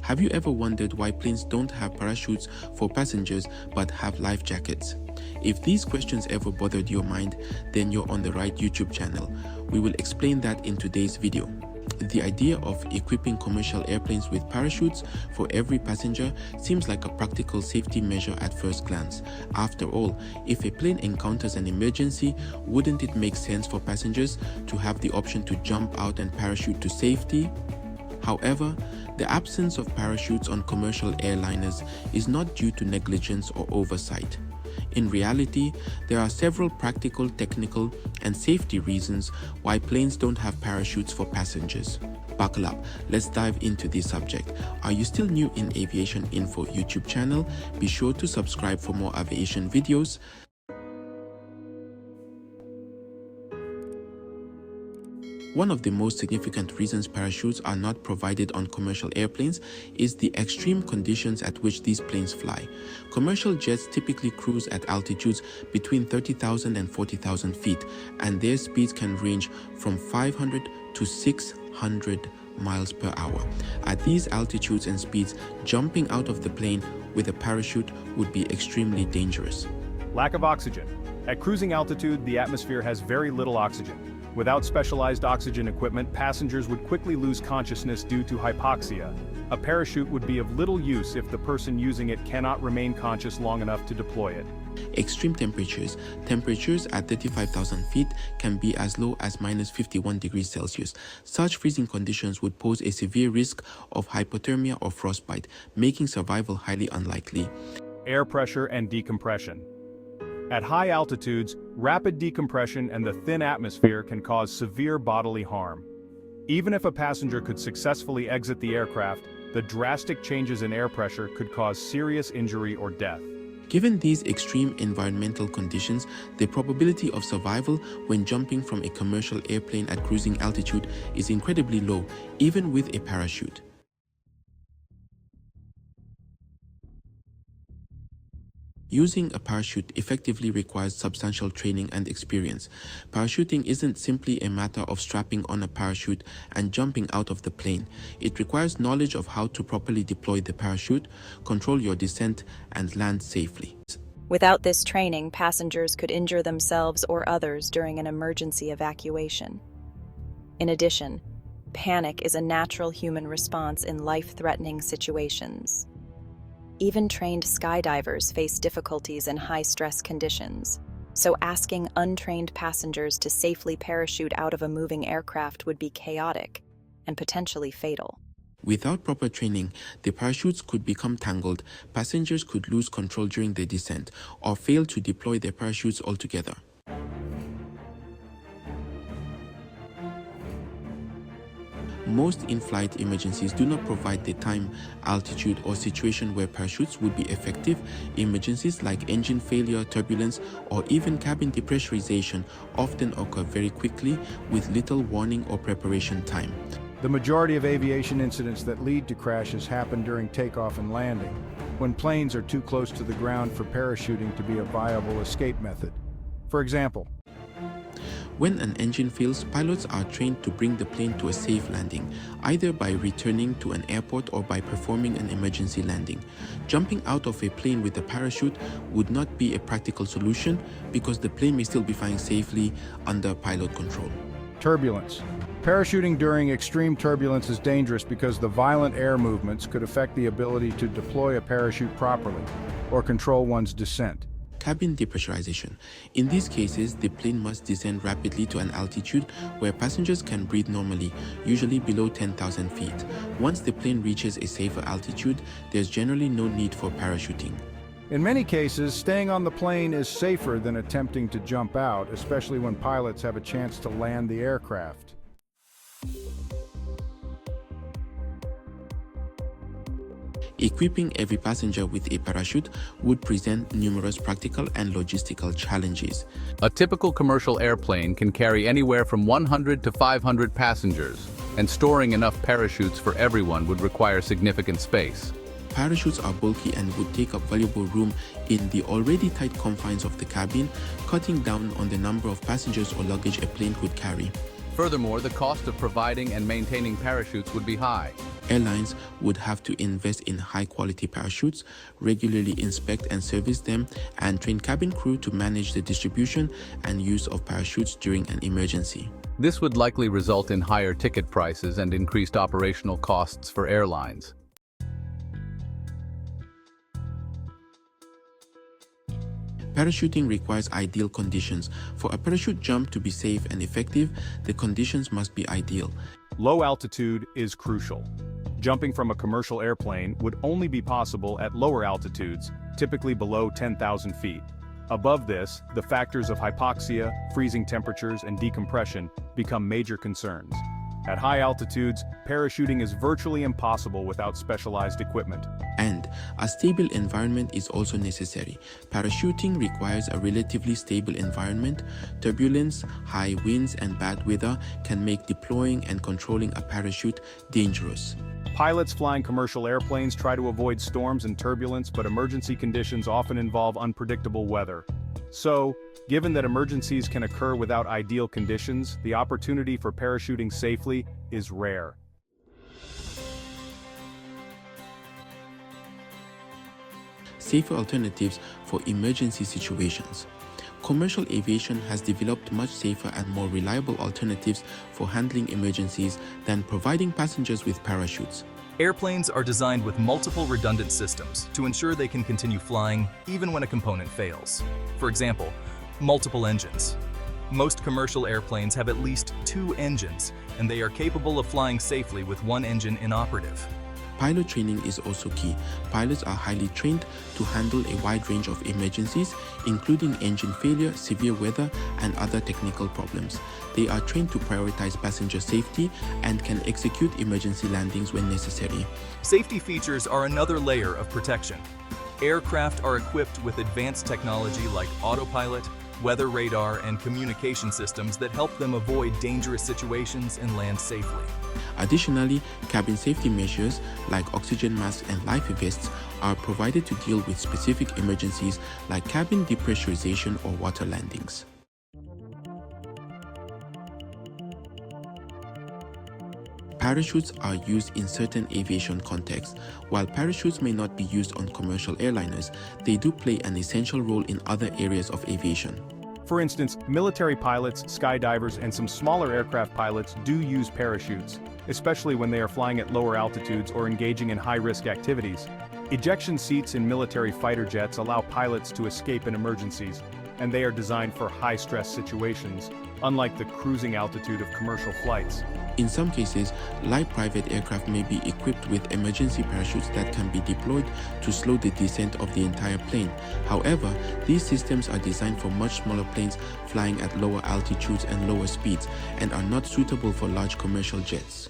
Have you ever wondered why planes don't have parachutes for passengers but have life jackets? If these questions ever bothered your mind, then you're on the right YouTube channel. We will explain that in today's video. The idea of equipping commercial airplanes with parachutes for every passenger seems like a practical safety measure at first glance. After all, if a plane encounters an emergency, wouldn't it make sense for passengers to have the option to jump out and parachute to safety? However, the absence of parachutes on commercial airliners is not due to negligence or oversight. In reality, there are several practical, technical, and safety reasons why planes don't have parachutes for passengers. Buckle up, let's dive into this subject. Are you still new in Aviation Info YouTube channel? Be sure to subscribe for more aviation videos. One of the most significant reasons parachutes are not provided on commercial airplanes is the extreme conditions at which these planes fly. Commercial jets typically cruise at altitudes between 30,000 and 40,000 feet, and their speeds can range from 500 to 600 miles per hour. At these altitudes and speeds, jumping out of the plane with a parachute would be extremely dangerous. Lack of oxygen. At cruising altitude, the atmosphere has very little oxygen. Without specialized oxygen equipment, passengers would quickly lose consciousness due to hypoxia. A parachute would be of little use if the person using it cannot remain conscious long enough to deploy it. Extreme temperatures. Temperatures at 35,000 feet can be as low as minus 51 degrees Celsius. Such freezing conditions would pose a severe risk of hypothermia or frostbite, making survival highly unlikely. Air pressure and decompression. At high altitudes, rapid decompression and the thin atmosphere can cause severe bodily harm. Even if a passenger could successfully exit the aircraft, the drastic changes in air pressure could cause serious injury or death. Given these extreme environmental conditions, the probability of survival when jumping from a commercial airplane at cruising altitude is incredibly low, even with a parachute. Using a parachute effectively requires substantial training and experience. Parachuting isn't simply a matter of strapping on a parachute and jumping out of the plane. It requires knowledge of how to properly deploy the parachute, control your descent, and land safely. Without this training, passengers could injure themselves or others during an emergency evacuation. In addition, panic is a natural human response in life-threatening situations. Even trained skydivers face difficulties in high-stress conditions, so asking untrained passengers to safely parachute out of a moving aircraft would be chaotic and potentially fatal. Without proper training, the parachutes could become tangled, passengers could lose control during the descent, or fail to deploy their parachutes altogether. Most in-flight emergencies do not provide the time, altitude, or situation where parachutes would be effective. Emergencies like engine failure, turbulence, or even cabin depressurization often occur very quickly with little warning or preparation time. The majority of aviation incidents that lead to crashes happen during takeoff and landing, when planes are too close to the ground for parachuting to be a viable escape method. For example, when an engine fails, pilots are trained to bring the plane to a safe landing, either by returning to an airport or by performing an emergency landing. Jumping out of a plane with a parachute would not be a practical solution because the plane may still be flying safely under pilot control. turbulence. Parachuting during extreme turbulence is dangerous because the violent air movements could affect the ability to deploy a parachute properly or control one's descent. Cabin depressurization. In these cases, the plane must descend rapidly to an altitude where passengers can breathe normally, usually below 10,000 feet. Once the plane reaches a safer altitude, there's generally no need for parachuting. In many cases, staying on the plane is safer than attempting to jump out, especially when pilots have a chance to land the aircraft. Equipping every passenger with a parachute would present numerous practical and logistical challenges. A typical commercial airplane can carry anywhere from 100 to 500 passengers, and storing enough parachutes for everyone would require significant space. Parachutes are bulky and would take up valuable room in the already tight confines of the cabin, cutting down on the number of passengers or luggage a plane could carry. Furthermore, the cost of providing and maintaining parachutes would be high. Airlines would have to invest in high-quality parachutes, regularly inspect and service them, and train cabin crew to manage the distribution and use of parachutes during an emergency. This would likely result in higher ticket prices and increased operational costs for airlines. Parachuting requires ideal conditions. For a parachute jump to be safe and effective, the conditions must be ideal. Low altitude is crucial. Jumping from a commercial airplane would only be possible at lower altitudes, typically below 10,000 feet. Above this, the factors of hypoxia, freezing temperatures, and decompression become major concerns. At high altitudes, parachuting is virtually impossible without specialized equipment. And a stable environment is also necessary. Parachuting requires a relatively stable environment. Turbulence, high winds, and bad weather can make deploying and controlling a parachute dangerous. Pilots flying commercial airplanes try to avoid storms and turbulence, but emergency conditions often involve unpredictable weather. So, given that emergencies can occur without ideal conditions, the opportunity for parachuting safely is rare. Safer alternatives for emergency situations. Commercial aviation has developed much safer and more reliable alternatives for handling emergencies than providing passengers with parachutes. Airplanes are designed with multiple redundant systems to ensure they can continue flying even when a component fails. For example, multiple engines. Most commercial airplanes have at least 2 engines, and they are capable of flying safely with one engine inoperative. Pilot training is also key. Pilots are highly trained to handle a wide range of emergencies, including engine failure, severe weather, and other technical problems. They are trained to prioritize passenger safety and can execute emergency landings when necessary. Safety features are another layer of protection. Aircraft are equipped with advanced technology like autopilot, weather radar, and communication systems that help them avoid dangerous situations and land safely. Additionally, cabin safety measures like oxygen masks and life vests are provided to deal with specific emergencies like cabin depressurization or water landings. Parachutes are used in certain aviation contexts. While parachutes may not be used on commercial airliners, they do play an essential role in other areas of aviation. For instance, military pilots, skydivers, and some smaller aircraft pilots do use parachutes, especially when they are flying at lower altitudes or engaging in high-risk activities. Ejection seats in military fighter jets allow pilots to escape in emergencies, and they are designed for high-stress situations, unlike the cruising altitude of commercial flights. In some cases, light private aircraft may be equipped with emergency parachutes that can be deployed to slow the descent of the entire plane. However, these systems are designed for much smaller planes flying at lower altitudes and lower speeds, and are not suitable for large commercial jets.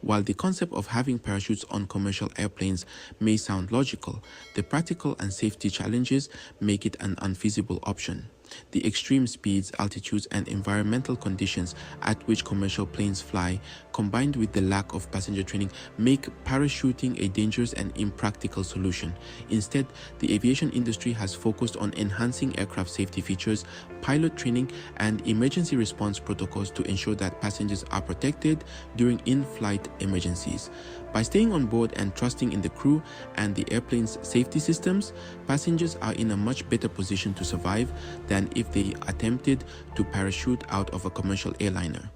While the concept of having parachutes on commercial airplanes may sound logical, the practical and safety challenges make it an unfeasible option. The extreme speeds, altitudes, and environmental conditions at which commercial planes fly, combined with the lack of passenger training, make parachuting a dangerous and impractical solution. Instead, the aviation industry has focused on enhancing aircraft safety features, pilot training, and emergency response protocols to ensure that passengers are protected during in-flight emergencies. By staying on board and trusting in the crew and the airplane's safety systems, passengers are in a much better position to survive than if they attempted to parachute out of a commercial airliner.